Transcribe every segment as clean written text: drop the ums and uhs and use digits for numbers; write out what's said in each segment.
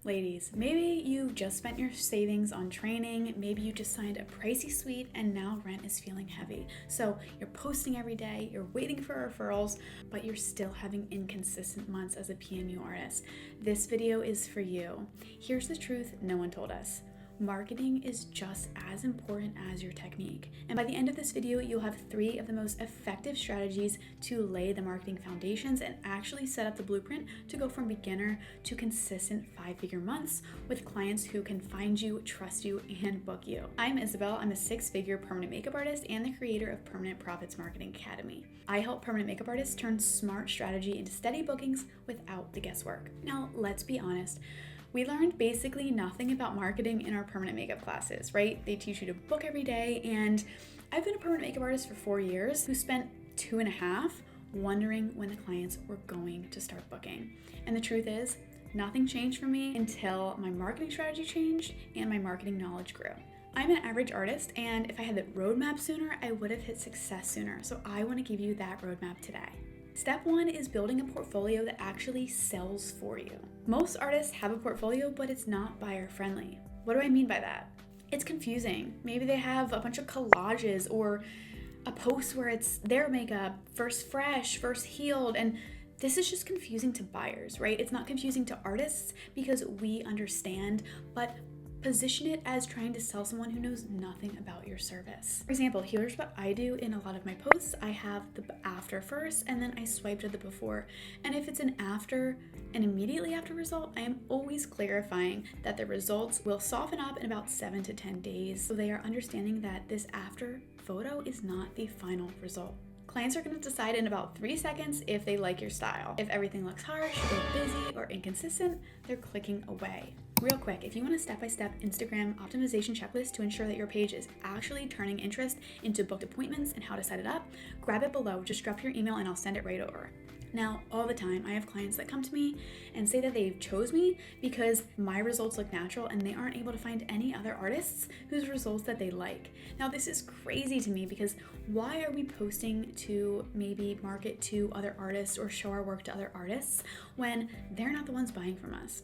Ladies, maybe you just spent your savings on training, maybe you just signed a pricey suite and now rent is feeling heavy. So you're posting every day, you're waiting for referrals, but you're still having inconsistent months as a PMU artist. This video is for you. Here's the truth no one told us. Marketing is just as important as your technique. And by the end of this video, you'll have 3 of the most effective strategies to lay the marketing foundations and actually set up the blueprint to go from beginner to consistent 5-figure months with clients who can find you, trust you, and book you. I'm Isabel. I'm a 6-figure permanent makeup artist and the creator of Permanent Profits Marketing Academy. I help permanent makeup artists turn smart strategy into steady bookings without the guesswork. Now, let's be honest. We learned basically nothing about marketing in our permanent makeup classes, right? They teach you to book every day, and I've been a permanent makeup artist for 4 years who spent 2.5 wondering when the clients were going to start booking. And the truth is, nothing changed for me until my marketing strategy changed and my marketing knowledge grew. I'm an average artist, and if I had the roadmap sooner, I would have hit success sooner. So I want to give you that roadmap today. Step 1 is building a portfolio that actually sells for you. Most artists have a portfolio, but it's not buyer friendly. What do I mean by that? It's confusing. Maybe they have a bunch of collages or a post where it's their makeup, first fresh, first healed, and this is just confusing to buyers, right? It's not confusing to artists because we understand, but position it as trying to sell someone who knows nothing about your service. For example, here's what I do in a lot of my posts. I have the after first, and then I swipe to the before. And if it's an after and immediately after result, I am always clarifying that the results will soften up in about 7 to 10 days. So they are understanding that this after photo is not the final result. Clients are going to decide in about 3 seconds if they like your style. If everything looks harsh or busy or inconsistent, they're clicking away. Real quick, if you want a step-by-step Instagram optimization checklist to ensure that your page is actually turning interest into booked appointments and how to set it up, grab it below. Just drop your email and I'll send it right over. Now, all the time, I have clients that come to me and say that they chose me because my results look natural and they aren't able to find any other artists whose results that they like. Now, this is crazy to me because why are we posting to maybe market to other artists or show our work to other artists when they're not the ones buying from us?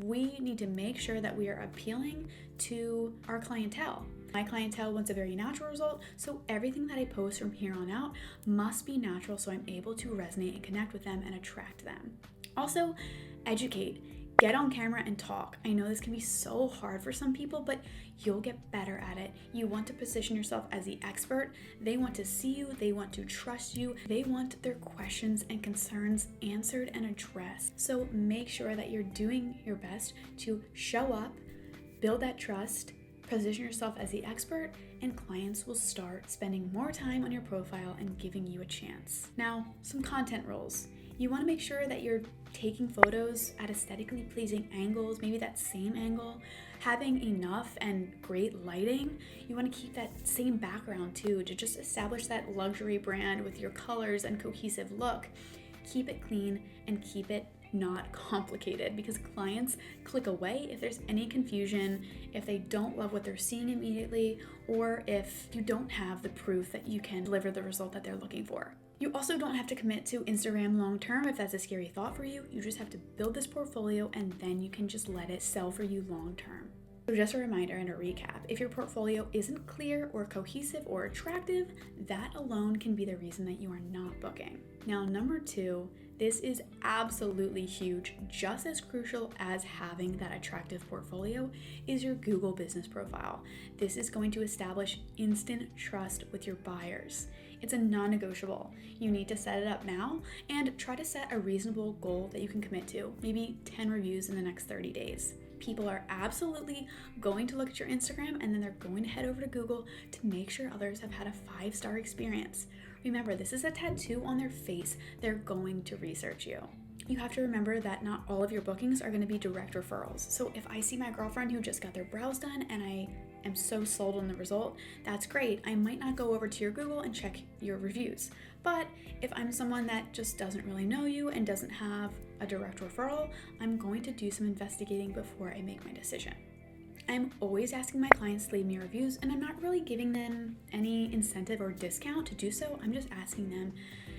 We need to make sure that we are appealing to our clientele. My clientele wants a very natural result, so everything that I post from here on out must be natural so I'm able to resonate and connect with them and attract them. Also, educate. Get on camera and talk. I know this can be so hard for some people, but you'll get better at it. You want to position yourself as the expert. They want to see you. They want to trust you. They want their questions and concerns answered and addressed. So make sure that you're doing your best to show up, build that trust, position yourself as the expert, and clients will start spending more time on your profile and giving you a chance. Now, some content rules. You want to make sure that you're taking photos at aesthetically pleasing angles, maybe that same angle, having enough and great lighting. You want to keep that same background too, to just establish that luxury brand with your colors and cohesive look. Keep it clean and keep it not complicated because clients click away if there's any confusion, if they don't love what they're seeing immediately, or if you don't have the proof that you can deliver the result that they're looking for. You also don't have to commit to Instagram long term if that's a scary thought for you. You just have to build this portfolio and then you can just let it sell for you long term. So just a reminder and a recap, if your portfolio isn't clear or cohesive or attractive, that alone can be the reason that you are not booking. Now, number 2, this is absolutely huge, just as crucial as having that attractive portfolio is your Google business profile. This is going to establish instant trust with your buyers. It's a non-negotiable. You need to set it up now and try to set a reasonable goal that you can commit to, maybe 10 reviews in the next 30 days. People are absolutely going to look at your Instagram and then they're going to head over to Google to make sure others have had a 5-star experience. Remember, this is a tattoo on their face. They're going to research you. You have to remember that not all of your bookings are going to be direct referrals. So if I see my girlfriend who just got their brows done and I am so sold on the result, that's great. I might not go over to your Google and check your reviews. But if I'm someone that just doesn't really know you and doesn't have a direct referral, I'm going to do some investigating before I make my decision. I'm always asking my clients to leave me reviews, and I'm not really giving them any incentive or discount to do so. I'm just asking them,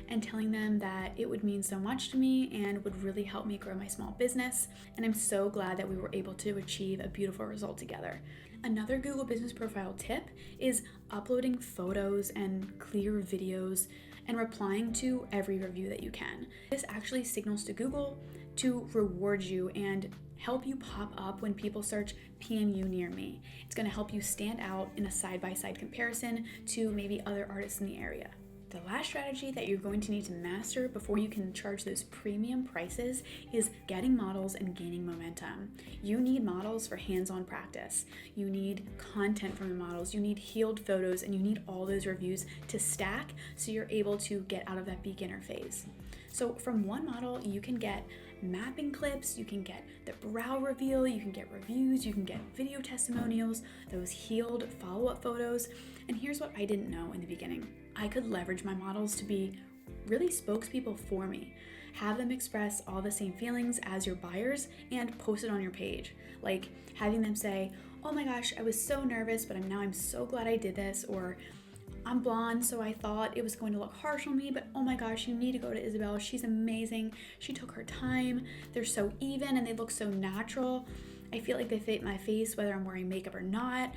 and telling them that it would mean so much to me and would really help me grow my small business. And I'm so glad that we were able to achieve a beautiful result together. Another Google Business Profile tip is uploading photos and clear videos and replying to every review that you can. This actually signals to Google to reward you and help you pop up when people search PMU near me. It's going to help you stand out in a side-by-side comparison to maybe other artists in the area. The last strategy that you're going to need to master before you can charge those premium prices is getting models and gaining momentum. You need models for hands-on practice. You need content from the models. You need healed photos, and you need all those reviews to stack so you're able to get out of that beginner phase. So from one model, you can get mapping clips, you can get the brow reveal, you can get reviews, you can get video testimonials, those healed follow-up photos. And here's what I didn't know in the beginning. I could leverage my models to be really spokespeople for me. Have them express all the same feelings as your buyers and post it on your page. Like having them say, oh my gosh, I was so nervous, but I'm so glad I did this, or I'm blonde, so I thought it was going to look harsh on me, but oh my gosh, you need to go to Isabel. She's amazing. She took her time. They're so even and they look so natural. I feel like they fit my face whether I'm wearing makeup or not.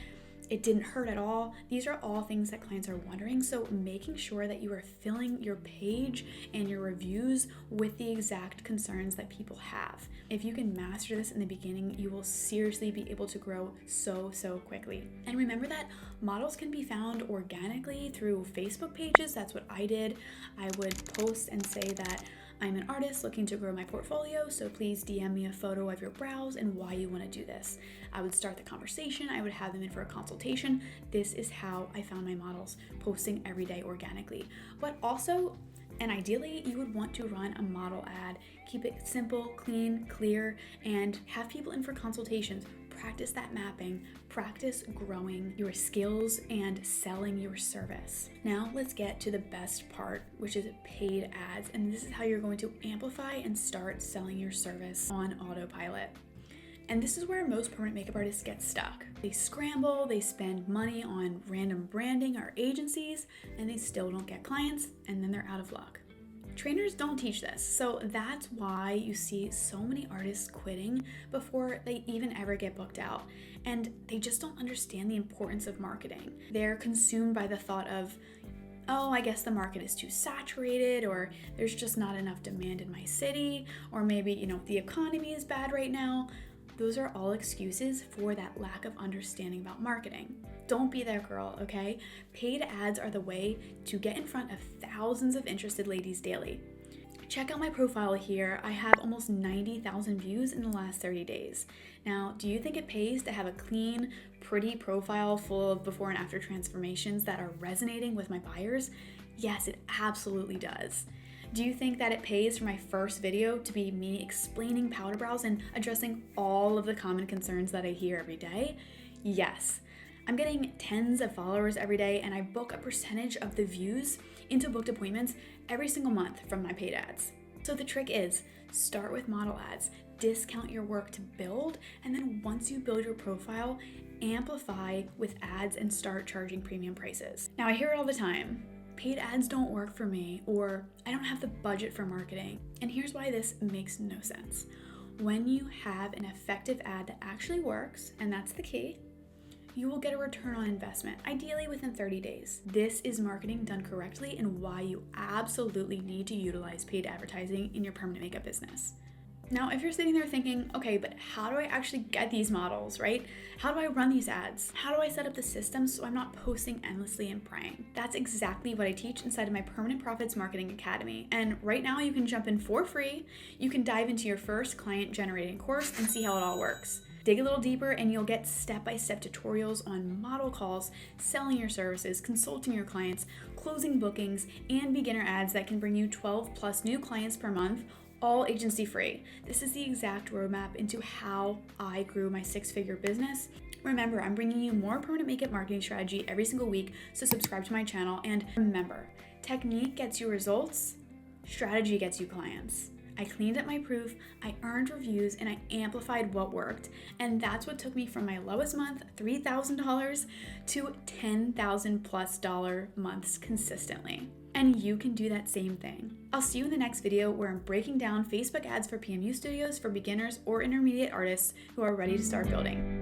It didn't hurt at all. These are all things that clients are wondering. So making sure that you are filling your page and your reviews with the exact concerns that people have. If you can master this in the beginning, you will seriously be able to grow so quickly. And remember that models can be found organically through Facebook pages. That's what I did. I would post and say that I'm an artist looking to grow my portfolio, so please DM me a photo of your brows and why you want to do this. I would start the conversation. I would have them in for a consultation. This is how I found my models, posting every day organically. But also, and ideally, you would want to run a model ad. Keep it simple, clean, clear, and have people in for consultations. Practice that mapping, practice growing your skills and selling your service. Now let's get to the best part, which is paid ads. And this is how you're going to amplify and start selling your service on autopilot. And this is where most permanent makeup artists get stuck. They scramble, they spend money on random branding or agencies, and they still don't get clients, and then they're out of luck. Trainers don't teach this, so that's why you see so many artists quitting before they even ever get booked out. And they just don't understand the importance of marketing. They're consumed by the thought of, oh, I guess the market is too saturated, or there's just not enough demand in my city, or maybe, the economy is bad right now. Those are all excuses for that lack of understanding about marketing. Don't be that girl, okay? Paid ads are the way to get in front of thousands of interested ladies daily. Check out my profile here. I have almost 90,000 views in the last 30 days. Now, do you think it pays to have a clean, pretty profile full of before and after transformations that are resonating with my buyers? Yes, it absolutely does. Do you think that it pays for my first video to be me explaining powder brows and addressing all of the common concerns that I hear every day? Yes. I'm getting tens of followers every day, and I book a percentage of the views into booked appointments every single month from my paid ads. So the trick is, start with model ads, discount your work to build, and then once you build your profile, amplify with ads and start charging premium prices. Now I hear it all the time. Paid ads don't work for me, or I don't have the budget for marketing. And here's why this makes no sense. When you have an effective ad that actually works, and that's the key, you will get a return on investment, ideally within 30 days. This is marketing done correctly and why you absolutely need to utilize paid advertising in your permanent makeup business. Now, if you're sitting there thinking, okay, but how do I actually get these models, right? How do I run these ads? How do I set up the system so I'm not posting endlessly and praying? That's exactly what I teach inside of my Permanent Profits Marketing Academy. And right now you can jump in for free. You can dive into your first client generating course and see how it all works. Dig a little deeper and you'll get step-by-step tutorials on model calls, selling your services, consulting your clients, closing bookings, and beginner ads that can bring you 12 plus new clients per month, all agency free. This is the exact roadmap into how I grew my six-figure business. Remember, I'm bringing you more permanent makeup marketing strategy every single week, so subscribe to my channel. And remember, technique gets you results, strategy gets you clients. I cleaned up my proof, I earned reviews, and I amplified what worked. And that's what took me from my lowest month, $3,000, to $10,000+ months consistently. And you can do that same thing. I'll see you in the next video where I'm breaking down Facebook ads for PMU studios for beginners or intermediate artists who are ready to start building.